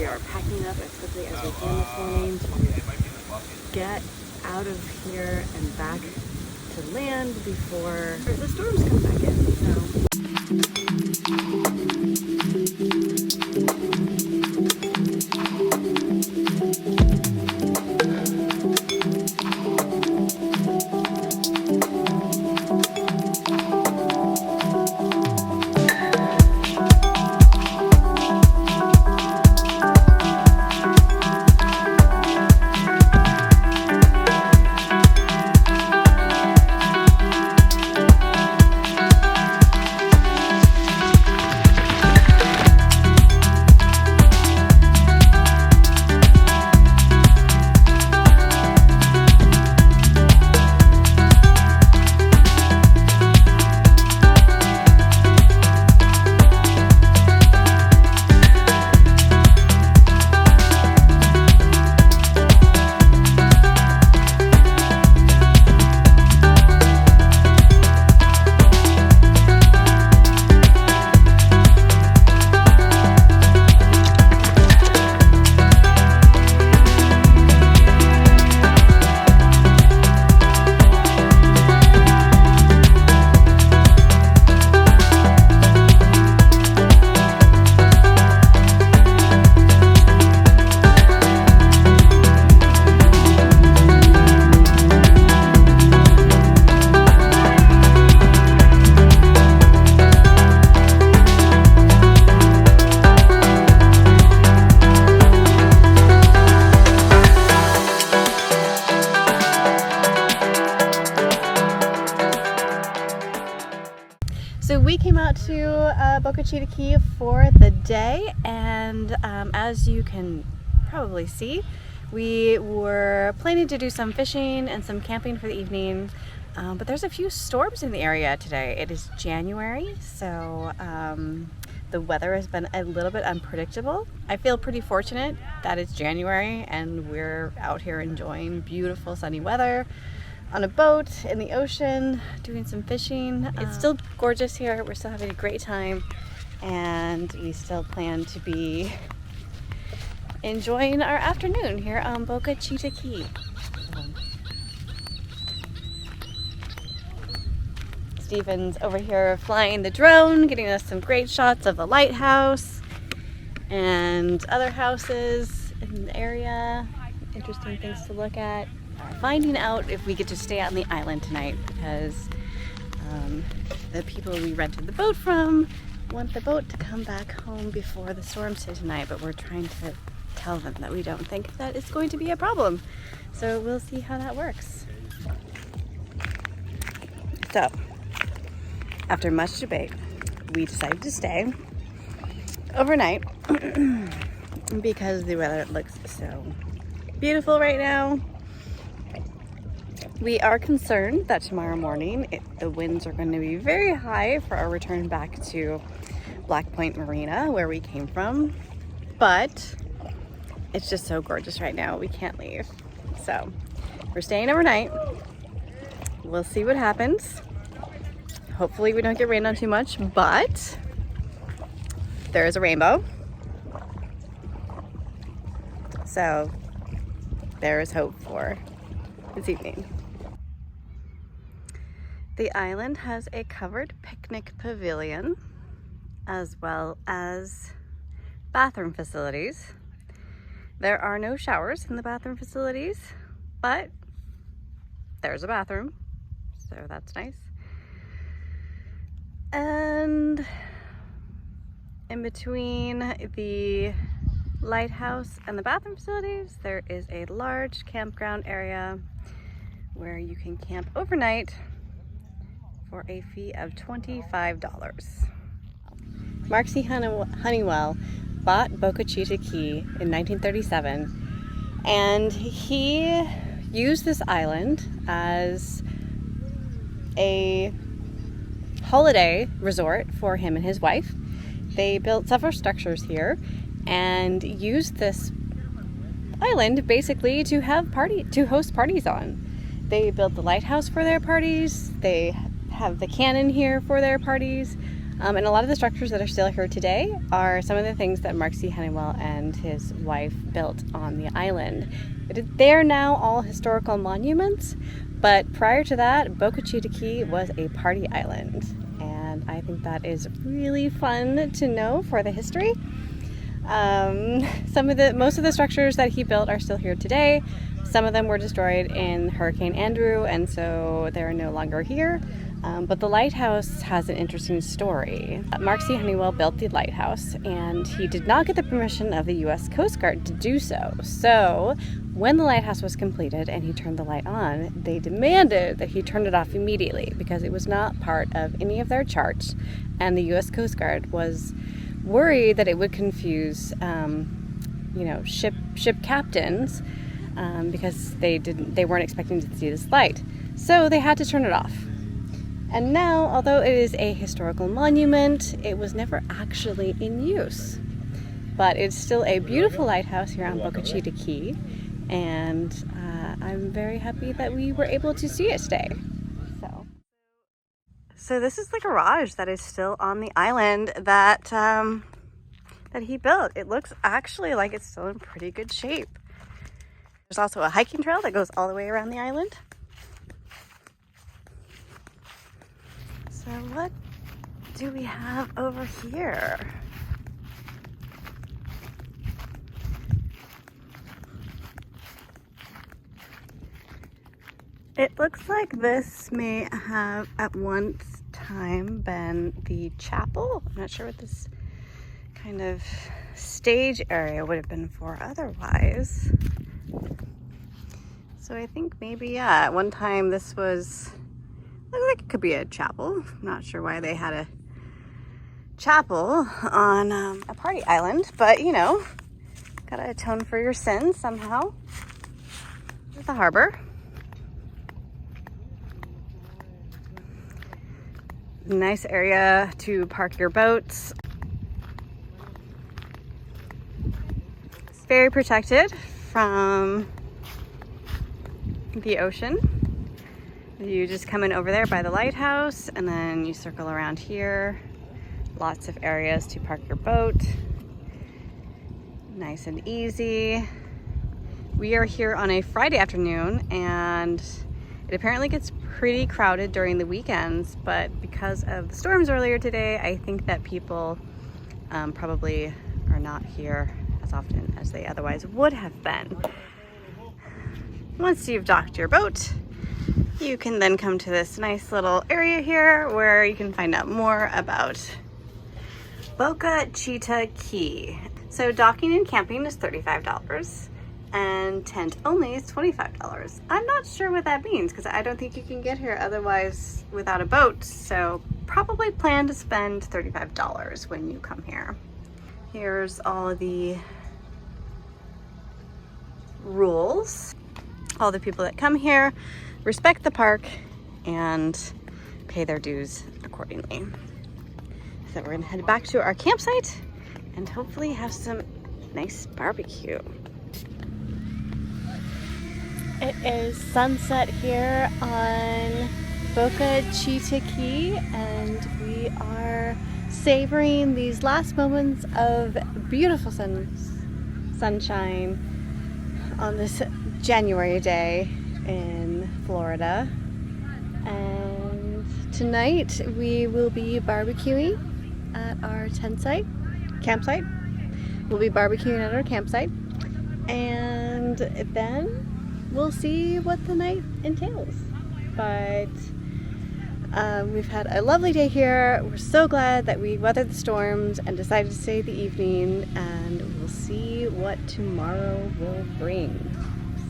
we are packing up as quickly as we can this morning to get out of here and back to land before the storms come back in. So. So we came out to Boca Chita Key for the day, and as you can probably see, we were planning to do some fishing and some camping for the evening, but there's a few storms in the area today. It is January, so the weather has been a little bit unpredictable. I feel pretty fortunate that it's January and we're out here enjoying beautiful sunny weather on a boat in the ocean, doing some fishing. It's still gorgeous here. We're still having a great time, and we still plan to be enjoying our afternoon here on Boca Chita Key. Steven's over here flying the drone, getting us some great shots of the lighthouse and other houses in the area. Interesting things to look at. Finding out if we get to stay on the island tonight, because the people we rented the boat from want the boat to come back home before the storms hit tonight, but we're trying to tell them that we don't think that it's going to be a problem. So we'll see how that works. So, after much debate, we decided to stay overnight because the weather looks so beautiful right now. We are concerned that tomorrow morning the winds are going to be very high for our return back to Black Point Marina, where we came from, but it's just so gorgeous right now, we can't leave. So we're staying overnight. We'll see what happens. Hopefully we don't get rained on too much, but there is a rainbow. So there is hope for this evening. The island has a covered picnic pavilion as well as bathroom facilities. There are no showers in the bathroom facilities, but there's a bathroom, so that's nice. And in between the lighthouse and the bathroom facilities, there is a large campground area where you can camp overnight for a fee of $25. Mark C. Honeywell bought Boca Chita Key in 1937, and he used this island as a holiday resort for him and his wife. They built several structures here and used this island basically to host parties on. They built the lighthouse for their parties. They have the cannon here for their parties. And a lot of the structures that are still here today are some of the things that Mark C. Honeywell and his wife built on the island. They're now all historical monuments, but prior to that, Boca Chita Key was a party island. And I think that is really fun to know for the history. Most of the structures that he built are still here today. Some of them were destroyed in Hurricane Andrew, and so they're no longer here. But the lighthouse has an interesting story. Mark C. Honeywell built the lighthouse, and he did not get the permission of the U.S. Coast Guard to do so. So when the lighthouse was completed and he turned the light on, they demanded that he turn it off immediately because it was not part of any of their charts, and the U.S. Coast Guard was worried that it would confuse, ship captains because they weren't expecting to see this light. So they had to turn it off. And now, although it is a historical monument, it was never actually in use. But it's still a beautiful lighthouse here on Boca Chita Key, and I'm very happy that we were able to see it today. So this is the garage that is still on the island that he built. It looks actually like it's still in pretty good shape. There's also a hiking trail that goes all the way around the island. So what do we have over here? It looks like this may have at one time been the chapel. I'm not sure what this kind of stage area would have been for otherwise. So I think maybe, at one time this was, looks like it could be a chapel. I'm not sure why they had a chapel on a party island, but gotta atone for your sins somehow. There's the harbor. Nice area to park your boats. It's very protected from the ocean. You just come in over there by the lighthouse and then you circle around here. Lots of areas to park your boat. Nice and easy. We are here on a Friday afternoon and it apparently gets pretty crowded during the weekends, but because of the storms earlier today, I think that people probably are not here as often as they otherwise would have been. Once you've docked your boat, you can then come to this nice little area here where you can find out more about Boca Chita Key. So docking and camping is $35 and tent only is $25. I'm not sure what that means because I don't think you can get here otherwise without a boat. So probably plan to spend $35 when you come here. Here's all the rules. All the people that come here respect the park and pay their dues accordingly. So we're gonna head back to our campsite and hopefully have some nice barbecue. It is sunset here on Boca Chita Key and we are savoring these last moments of beautiful sunshine on this January day in Florida. And tonight we will be barbecuing at our campsite. We'll be barbecuing at our campsite and then we'll see what the night entails. But we've had a lovely day here. We're so glad that we weathered the storms and decided to stay the evening, and we'll see what tomorrow will bring.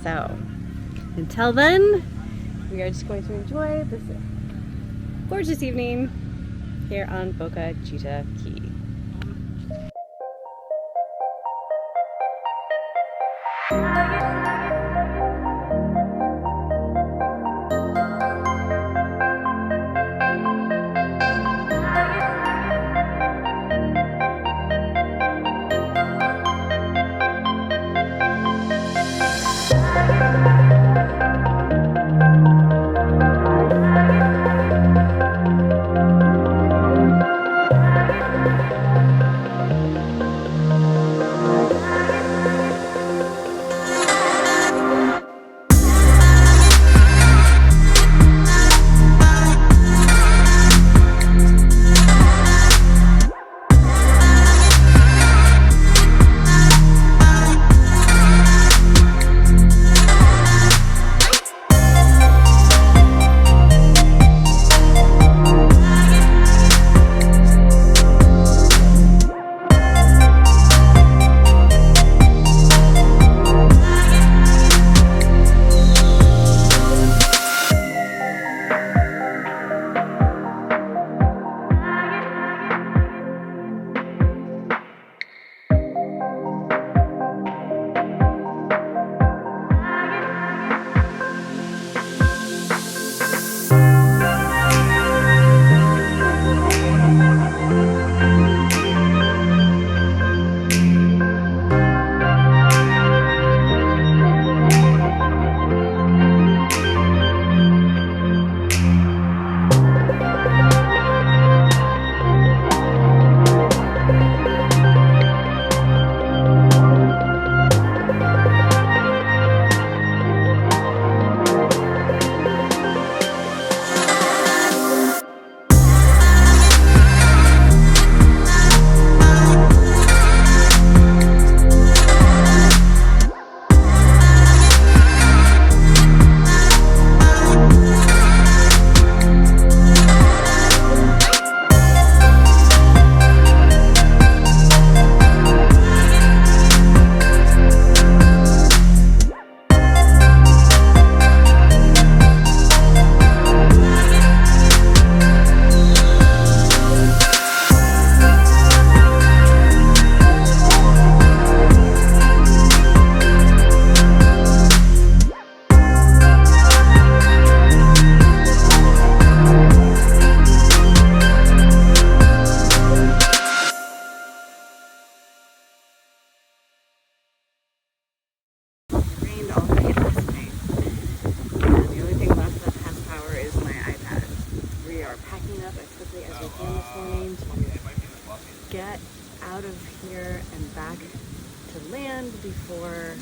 So until then, we are just going to enjoy this gorgeous evening here on Boca Chita Key. land before